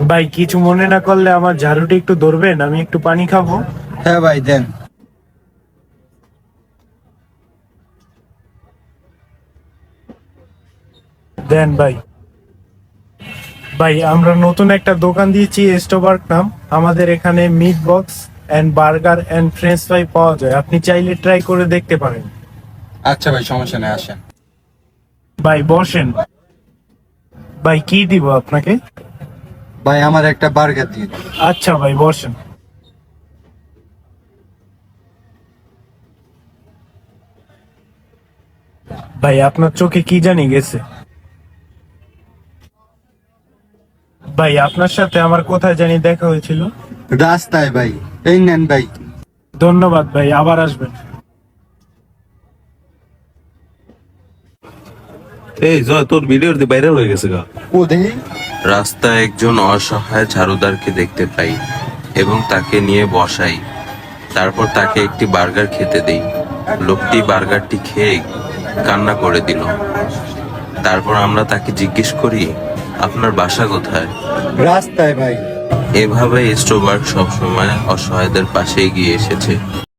ভাই কিছু মনে না করলে আমার ঝাড়ুটি একটু ধরবেন, আমি একটু পানি খাবো। হ্যাঁ ভাই দেন। দেন ভাই। ভাই আমরা নতুন একটা দোকান দিয়েছি, স্টোবার্গ নাম। আমাদের এখানে meat box and burger and French fry পাওয়া যায়, আপনি চাইলে ট্রাই করে দেখতে পারেন। আচ্ছা ভাই, সমস্যা নেই, আসেন। ভাই বসেন। ভাই কি দিব আপনাকে? ভাই আমার একটা বার্গার দিয়ে দিন। আচ্ছা ভাই বসেন। ভাই আপনার চোখে কি জানি গেছে? ভাই আপনার সাথে আমার কোথায় জানি দেখা হয়েছিল। রাস্তায় ভাই। এই নেন ভাই। ধন্যবাদ ভাই, আবার আসবেন। এই জয়, তোর ভিডিওটি ভাইরাল হয়ে গেছে গা। ও দেখি। রাস্তায় একজন অসহায় ঝাড়ুদারকে দেখতে পাই এবং তাকে নিয়ে বসাই। তারপর তাকে একটি বার্গার খেতে দেই। লোকটি বার্গারটি খেয়ে কান্না করে দিল। তারপর আমরা তাকে জিজ্ঞেস করি, আপনার বাসা কোথায়? রাস্তায় ভাই। এভাবে স্টোবার্গ সবসময় অসহায়দের পাশে এগিয়ে এসেছে।